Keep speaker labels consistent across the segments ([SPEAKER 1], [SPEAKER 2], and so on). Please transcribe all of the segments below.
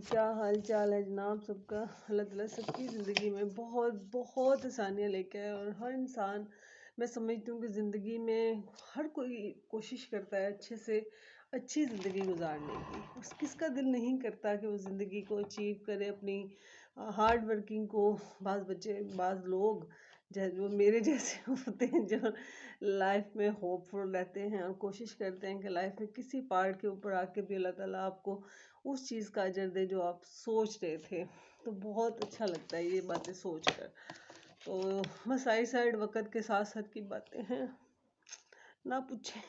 [SPEAKER 1] क्या हाल चाल है जनाब सबका। अल्लाह ताला सबकी ज़िंदगी में बहुत बहुत आसानियाँ लेके आए। और हर इंसान, मैं समझती हूँ कि ज़िंदगी में हर कोई कोशिश करता है अच्छे से अच्छी ज़िंदगी गुजारने की। उस किसका दिल नहीं करता कि वो ज़िंदगी को अचीव करे, अपनी हार्ड वर्किंग को। बाज़ लोग जो मेरे जैसे होते हैं, जो लाइफ में होपफुल रहते हैं और कोशिश करते हैं कि लाइफ में किसी पार्ट के ऊपर आके भी अल्लाह ताला आपको उस चीज़ का अजर दे जो आप सोच रहे थे। तो बहुत अच्छा लगता है ये बातें सोच कर। तो बस साइड वक़्त के साथ साथ की बातें हैं, ना पूछें।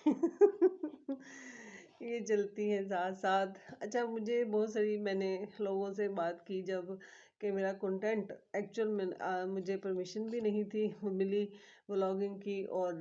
[SPEAKER 1] ये चलती हैं साथ साथ। अच्छा, मुझे बहुत सारी मैंने लोगों से बात की जब कि मेरा कंटेंट एक्चुअल में मुझे परमिशन भी नहीं थी मिली व्लॉगिंग की। और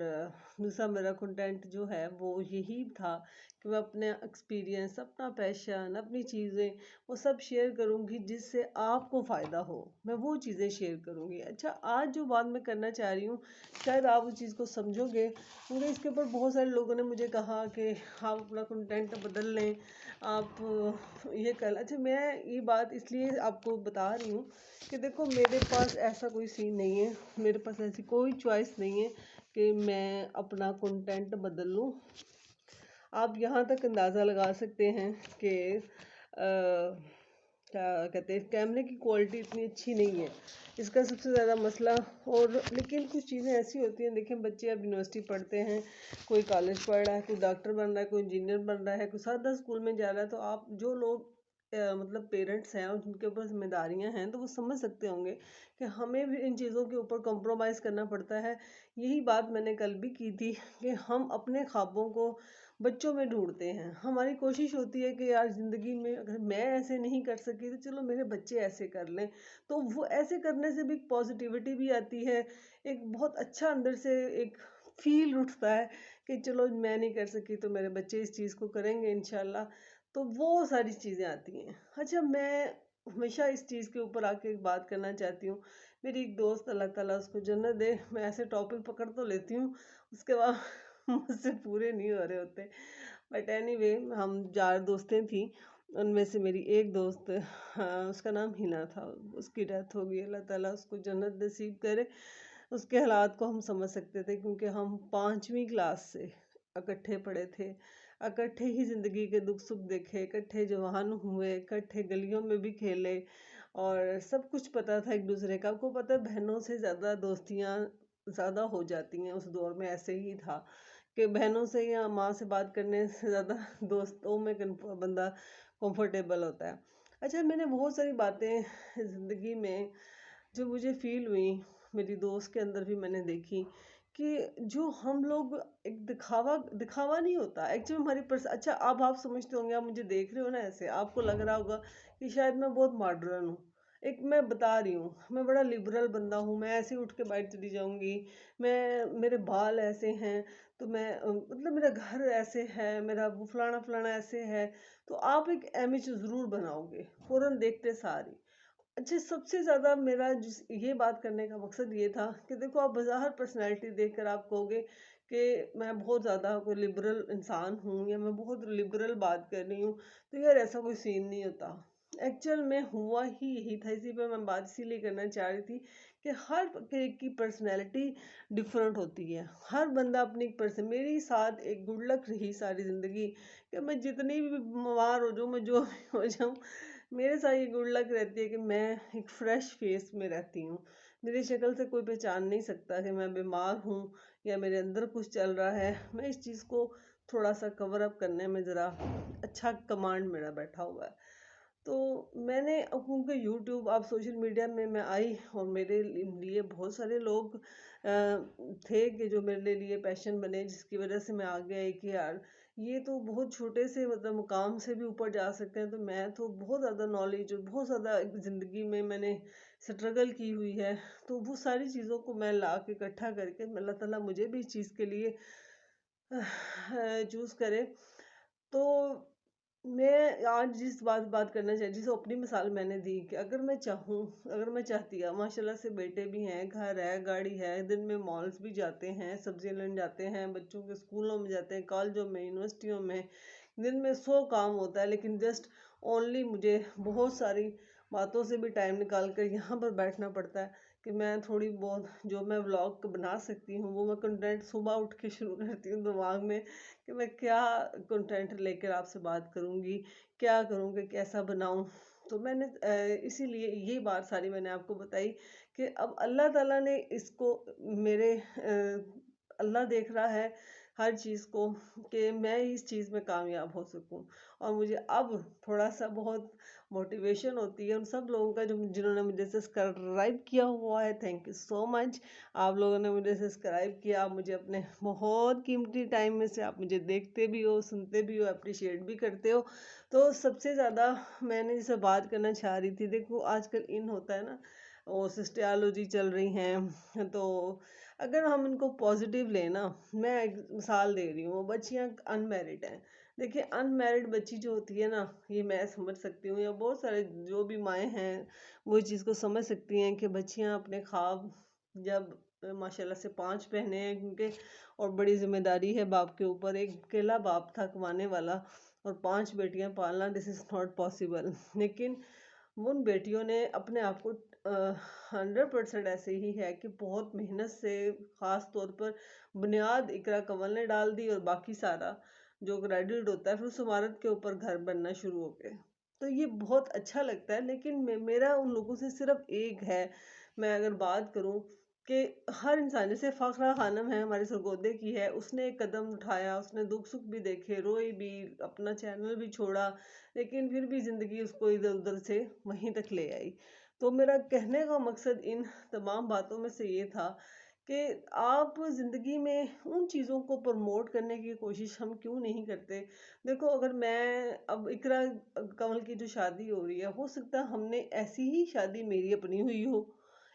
[SPEAKER 1] दूसरा मेरा कंटेंट जो है वो यही था कि मैं अपने एक्सपीरियंस, अपना पैशन, अपनी चीज़ें वो सब शेयर करूँगी जिससे आपको फ़ायदा हो। मैं वो चीज़ें शेयर करूँगी। अच्छा, आज जो बात मैं करना चाह रही हूँ शायद आप उस चीज़ को समझोगे, क्योंकि इसके ऊपर बहुत सारे लोगों ने मुझे कहा कि आप अपना कंटेंट बदल लें, आप ये कर। अच्छा, मैं ये बात इसलिए आपको बता रही हूँ कि देखो, मेरे पास ऐसा कोई सीन नहीं है, मेरे पास ऐसी कोई चॉइस नहीं है कि मैं अपना कंटेंट बदल लूँ। आप यहाँ तक अंदाज़ा लगा सकते हैं कि क्या कहते हैं, कैमरे की क्वालिटी इतनी अच्छी नहीं है, इसका सबसे ज़्यादा मसला। और लेकिन कुछ चीज़ें ऐसी होती हैं, देखें बच्चे अब यूनिवर्सिटी पढ़ते हैं, कोई कॉलेज पढ़ रहा है, कोई डॉक्टर बन रहा है, कोई इंजीनियर बन रहा है, कोई सादा स्कूल में जा रहा है। तो आप जो लोग मतलब पेरेंट्स हैं और जिनके ऊपर जिम्मेदारियां हैं, तो वो समझ सकते होंगे कि हमें भी इन चीज़ों के ऊपर कॉम्प्रोमाइज़ करना पड़ता है। यही बात मैंने कल भी की थी कि हम अपने ख्वाबों को बच्चों में ढूंढते हैं। हमारी कोशिश होती है कि यार ज़िंदगी में अगर मैं ऐसे नहीं कर सकी तो चलो मेरे बच्चे ऐसे कर लें। तो वो ऐसे करने से भी पॉजिटिविटी भी आती है, एक बहुत अच्छा अंदर से एक फील उठता है कि चलो मैं नहीं कर सकी तो मेरे बच्चे इस चीज़ को करेंगे इंशाल्लाह। तो वो सारी चीज़ें आती हैं। अच्छा, मैं हमेशा इस चीज़ के ऊपर आके एक बात करना चाहती हूँ। मेरी एक दोस्त, अल्लाह ताला उसको जन्नत दे, मैं ऐसे टॉपिक पकड़ तो लेती हूँ, उसके बाद मुझसे पूरे नहीं हो रहे होते। बट एनीवे, हम 4 दोस्तें थी, उनमें से मेरी एक दोस्त, हाँ, उसका नाम हिना था, उसकी डेथ हो गई। अल्लाह ताला उसको जन्नत नसीब करे। उसके हालात को हम समझ सकते थे क्योंकि हम 5वीं क्लास से इकट्ठे पढ़े थे, इकट्ठे ही ज़िंदगी के दुख सुख देखे, इकट्ठे जवान हुए, इकट्ठे गलियों में भी खेले और सब कुछ पता था एक दूसरे का। आपको पता है, बहनों से ज़्यादा दोस्तियाँ ज़्यादा हो जाती हैं। उस दौर में ऐसे ही था कि बहनों से या माँ से बात करने से ज़्यादा दोस्तों में बंदा कंफर्टेबल होता है। अच्छा, मैंने बहुत सारी बातें ज़िंदगी में जो मुझे फील हुई, मेरी दोस्त के अंदर भी मैंने देखी कि जो हम लोग एक दिखावा दिखावा नहीं होता एक्चुअली हमारी अच्छा, अब आप समझते होंगे, आप मुझे देख रहे हो ना, ऐसे आपको लग रहा होगा कि शायद मैं बहुत मॉडर्न हूँ। एक मैं बता रही हूँ, मैं बड़ा लिबरल बंदा हूँ, मैं ऐसे ही उठ के बैठ चली जाऊंगी, मैं मेरे बाल ऐसे हैं, तो मैं मतलब मेरा घर ऐसे है, मेरा वो फलाना फलाना ऐसे है। तो आप एक इमेज ज़रूर बनाओगे फौरन देखते सारी। अच्छा, सबसे ज़्यादा मेरा जिस ये बात करने का मकसद ये था कि देखो, आप बाज़ाहिर पर्सनैलिटी देखकर आप कहोगे कि मैं बहुत ज़्यादा कोई लिबरल इंसान हूँ या मैं बहुत लिबरल बात कर रही हूँ। तो यार, ऐसा कोई सीन नहीं होता। एक्चुअल में हुआ ही यही था, इसी पे मैं बात इसीलिए करना चाह रही थी कि हर एक की पर्सनैलिटी डिफरेंट होती है। हर बंदा अपनी एक पर्सन, मेरी साथ एक गुड लक रही सारी ज़िंदगी कि मैं जितनी भी बीमार हो जाऊँ, मैं जो भी हो जाऊँ, मेरे साथ ये गुड लक रहती है कि मैं एक फ्रेश फेस में रहती हूँ। मेरी शक्ल से कोई पहचान नहीं सकता कि मैं बीमार हूँ या मेरे अंदर कुछ चल रहा है। मैं इस चीज़ को थोड़ा सा कवर अप करने में ज़रा अच्छा कमांड मेरा बैठा हुआ है। तो मैंने क्योंकि यूट्यूब, आप सोशल मीडिया में मैं आई और मेरे लिए बहुत सारे लोग थे कि जो मेरे लिए पैशन बने, जिसकी वजह से मैं आगे आई कि यार, ये तो बहुत छोटे से मतलब मुकाम से भी ऊपर जा सकते हैं। तो मैं तो बहुत ज़्यादा नॉलेज और बहुत ज़्यादा ज़िंदगी में मैंने स्ट्रगल की हुई है। तो वो सारी चीज़ों को मैं ला के इकट्ठा करके, अल्लाह ताला मुझे भी इस चीज़ के लिए चूज़ करे। तो मैं आज जिस बात करना चाह, जिस अपनी मिसाल मैंने दी कि अगर मैं चाहूँ, अगर मैं चाहती है, माशाल्लाह से बेटे भी हैं, घर है, गाड़ी है, दिन में मॉल्स भी जाते हैं, सब्जियां लेने जाते हैं, बच्चों के स्कूलों में जाते हैं, कॉलेजों में, यूनिवर्सिटियों में, दिन में 100 काम होता है, लेकिन जस्ट ओनली मुझे बहुत सारी बातों से भी टाइम निकाल कर यहाँ पर बैठना पड़ता है कि मैं थोड़ी बहुत जो मैं व्लॉग बना सकती हूँ वो मैं कंटेंट सुबह उठ के शुरू करती हूँ दिमाग में कि मैं क्या कंटेंट लेकर आपसे बात करूँगी, क्या करूँगी, कैसा बनाऊँ। तो मैंने इसीलिए ये बात सारी मैंने आपको बताई कि अब अल्लाह ताला ने इसको मेरे अल्लाह देख रहा है हर चीज़ को कि मैं इस चीज़ में कामयाब हो सकूं। और मुझे अब थोड़ा सा बहुत मोटिवेशन होती है उन सब लोगों का जो जिन्होंने मुझे सब्सक्राइब किया हुआ है। Thank you so much. आप लोगों ने मुझे सब्सक्राइब किया, आप मुझे अपने बहुत कीमती टाइम में से आप मुझे देखते भी हो, सुनते भी हो, अप्रिशिएट भी करते हो। तो सबसे ज़्यादा मैंने जिसे बात करना चाह रही थी, देखो आजकल इन होता है ना, वो सिस्टोलॉजी चल रही हैं, तो अगर हम इनको पॉजिटिव लेना, मैं एक मिसाल दे रही हूँ, बच्चियाँ अनमैरिड हैं। देखिए अनमैरिड बच्ची जो होती है ना, ये मैं समझ सकती हूँ या बहुत सारे जो भी माएँ हैं वो इस चीज़ को समझ सकती हैं कि बच्चियाँ अपने ख्वाब जब माशाल्लाह से 5 बहनें हैं क्योंकि, और बड़ी जिम्मेदारी है बाप के ऊपर, एक अकेला बाप था कमाने वाला और 5 बेटियां पालना, दिस इज़ नॉट पॉसिबल। लेकिन उन बेटियों ने अपने आप को 100% ऐसे ही है कि बहुत मेहनत से, ख़ास तौर पर बुनियाद इकरा कंवल ने डाल दी और बाकी सारा जो ग्रेजुएट होता है फिर उस इमारत के ऊपर घर बनना शुरू हो गए। तो ये बहुत अच्छा लगता है, लेकिन मेरा उन लोगों से सिर्फ एक है, मैं अगर बात करूं कि हर इंसान, जैसे फ़ाखरा खानम है हमारे सरगोदे की है, उसने एक कदम उठाया, उसने दुख सुख भी देखे, रोई भी, अपना चैनल भी छोड़ा, लेकिन फिर भी ज़िंदगी उसको इधर उधर से वहीं तक ले आई। तो मेरा कहने का मकसद इन तमाम बातों में से ये था कि आप ज़िंदगी में उन चीज़ों को प्रमोट करने की कोशिश हम क्यों नहीं करते। देखो अगर मैं अब इकरा कंवल की जो शादी हो रही है, हो सकता है हमने ऐसी ही शादी मेरी अपनी हुई हो,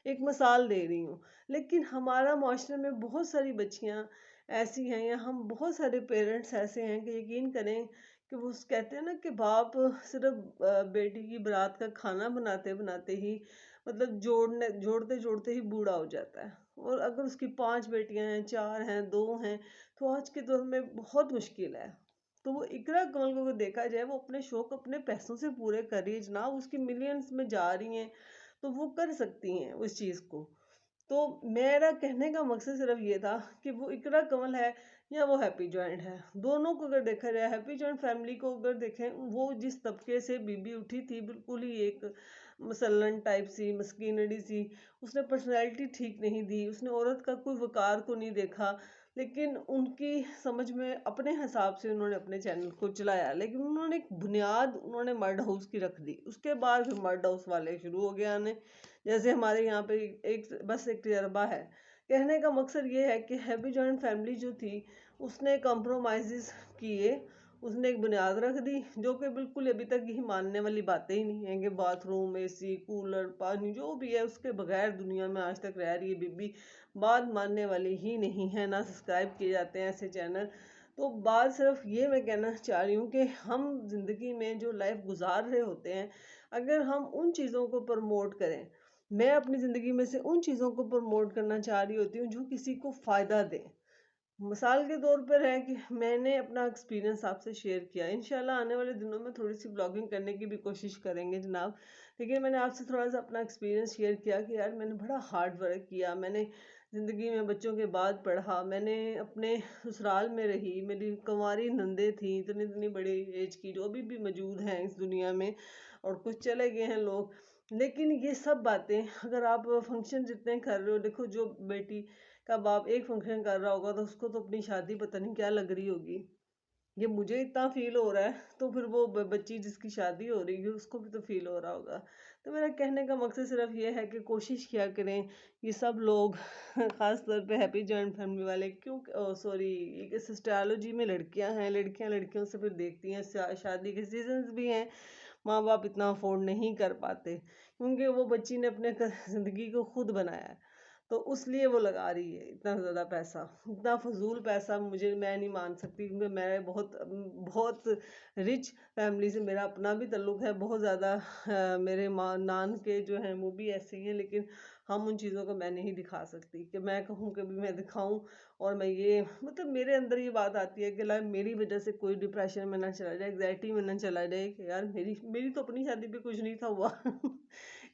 [SPEAKER 1] एक मिसाल दे रही हूँ, लेकिन हमारा माशरे में बहुत सारी बच्चियाँ ऐसी हैं या हम बहुत सारे पेरेंट्स ऐसे हैं कि यकीन करें कि वो कहते हैं ना कि बाप सिर्फ बेटी की बारात का खाना बनाते बनाते ही, मतलब जोड़ते जोड़ते ही बूढ़ा हो जाता है। और अगर उसकी 5 बेटियां हैं, 4 हैं, 2 हैं, तो आज के दौर में बहुत मुश्किल है। तो वो इकरा कमल को अगर देखा जाए, वो अपने शौक अपने पैसों से पूरे कर रही है जनाब, उसकी मिलियंस में जा रही हैं, तो वो कर सकती हैं उस चीज़ को। तो मेरा कहने का मकसद सिर्फ ये था कि वो इकरा कंवल है या वो हैप्पी जॉइंट है, दोनों को अगर देखा जाए, हैप्पी जॉइंट फैमिली को अगर देखें, वो जिस तबके से बीबी उठी थी, बिल्कुल ही एक मसलन टाइप सी, मस्कीनड़ी सी, उसने पर्सनैलिटी ठीक नहीं दी, उसने औरत का कोई वकार को नहीं देखा, लेकिन उनकी समझ में अपने हिसाब से उन्होंने अपने चैनल को चलाया, लेकिन उन्होंने एक बुनियाद उन्होंने मर्ड हाउस की रख दी, उसके बाद फिर मर्ड हाउस वाले शुरू हो गए आने। जैसे हमारे यहाँ पे एक बस एक तजर्बा है। कहने का मकसद ये है कि हैप्पी जॉइंट फैमिली जो थी, उसने कॉम्प्रोमाइज़ किए, उसने एक बुनियाद रख दी जो कि बिल्कुल अभी तक ही मानने वाली बातें ही नहीं हैं कि बाथरूम, एसी, कूलर, पानी जो भी है उसके बगैर दुनिया में आज तक रह रही है बीबी, बात मानने वाली ही नहीं है, ना सब्सक्राइब किए जाते हैं ऐसे चैनल। तो बात सिर्फ ये मैं कहना चाह रही हूँ कि हम जिंदगी में जो लाइफ गुजार रहे होते हैं, अगर हम उन चीज़ों को प्रमोट करें, मैं अपनी ज़िंदगी में से उन चीज़ों को प्रमोट करना चाह रही होती हूँ जो किसी को फ़ायदा दें। मिसाल के तौर पर है कि मैंने अपना एक्सपीरियंस आपसे शेयर किया, इंशाल्लाह आने वाले दिनों में थोड़ी सी ब्लॉगिंग करने की भी कोशिश करेंगे जनाब। लेकिन मैंने आपसे थोड़ा सा अपना एक्सपीरियंस शेयर किया कि यार मैंने बड़ा हार्ड वर्क किया, मैंने ज़िंदगी में बच्चों के बाद पढ़ा, मैंने अपने ससुराल में रही, मेरी कुंवारी नंदे थी इतनी इतनी बड़ी एज की जो अभी भी मौजूद हैं इस दुनिया में, और कुछ चले गए हैं लोग। लेकिन ये सब बातें अगर आप फंक्शन जितने कर रहे हो, देखो जो बेटी का बाप एक फंक्शन कर रहा होगा तो उसको तो अपनी शादी पता नहीं क्या लग रही होगी, ये मुझे इतना फील हो रहा है, तो फिर वो बच्ची जिसकी शादी हो रही है उसको भी तो फील हो रहा होगा। तो मेरा कहने का मकसद सिर्फ ये है कि कोशिश किया करें ये सब लोग खास तौर पे हैप्पी जॉइंट फैमिली वाले, क्यों सॉरी सिस्टोलॉजी में लड़कियां हैं, लड़कियां लड़कियों से फिर देखती हैं, शादी के सीजन्स भी हैं, माँ बाप इतना अफोर्ड नहीं कर पाते क्योंकि वो बच्ची ने अपने ज़िंदगी को खुद बनाया है। तो उस लिए वो लगा रही है इतना ज़्यादा पैसा, इतना फजूल पैसा। मैं नहीं मान सकती, क्योंकि मैं बहुत बहुत रिच फैमिली से मेरा अपना भी ताल्लुक़ है बहुत ज़्यादा। मेरे माँ नान के जो हैं वो भी ऐसे ही हैं, लेकिन हम उन चीज़ों को मैं नहीं दिखा सकती कि मैं कहूँ कि भी मैं दिखाऊं। और मैं ये मतलब मेरे अंदर ये बात आती है कि ला मेरी वजह से कोई डिप्रेशन में ना चला जाए, एग्जाइटी में ना चला जाए कि यार मेरी मेरी तो अपनी शादी पे कुछ नहीं था हुआ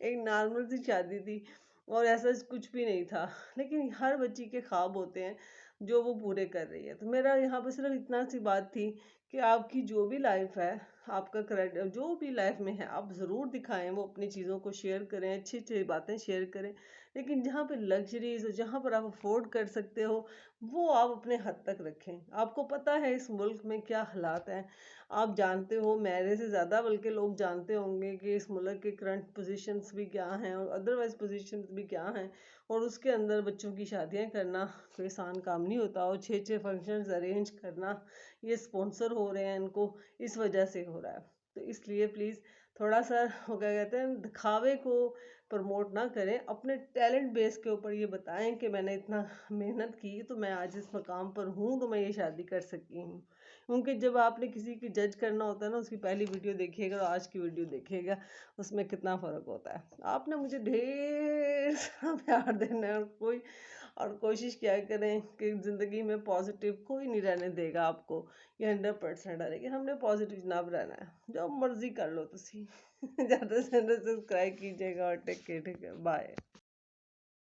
[SPEAKER 1] एक नॉर्मल सी शादी थी और ऐसा कुछ भी नहीं था। लेकिन हर बच्ची के ख्वाब होते हैं जो वो पूरे कर रही है। तो मेरा यहाँ पे सिर्फ इतना सी बात थी कि आपकी जो भी लाइफ है, आपका करेक्ट जो भी लाइफ में है, आप ज़रूर दिखाएं, वो अपनी चीज़ों को शेयर करें, अच्छी अच्छी बातें शेयर करें। लेकिन जहाँ पे लग्जरीज, जहाँ पर आप अफोर्ड कर सकते हो, वो आप अपने हद तक रखें। आपको पता है इस मुल्क में क्या हालात हैं, आप जानते हो मेरे से ज़्यादा, बल्कि लोग जानते होंगे कि इस मुल्क के करंट पोजीशंस भी क्या हैं और अदरवाइज पोजीशंस भी क्या हैं। और उसके अंदर बच्चों की शादियां करना कोई आसान काम नहीं होता, और 6-6 फंक्शंस अरेंज करना, ये स्पॉन्सर हो रहे हैं इनको, इस वजह से हो रहा है। तो इसलिए प्लीज़ थोड़ा सा वो क्या कहते हैं, दिखावे को प्रमोट ना करें, अपने टैलेंट बेस के ऊपर ये बताएं कि मैंने इतना मेहनत की तो मैं आज इस मकाम पर हूँ, तो मैं ये शादी कर सकी हूँ। क्योंकि जब आपने किसी की जज करना होता है ना, उसकी पहली वीडियो देखिएगा और आज की वीडियो देखिएगा, उसमें कितना फ़र्क होता है। आपने मुझे ढेर सारा प्यार देना है, और कोशिश क्या करें कि ज़िंदगी में पॉजिटिव कोई नहीं रहने देगा आपको, ये 100% है। लेकिन हमने पॉजिटिव जनाब रहना है, जो मर्जी कर लो तुसी ज़्यादा से ज़्यादा सब्सक्राइब कीजिएगा और टेक केयर, ठीक है, बाय।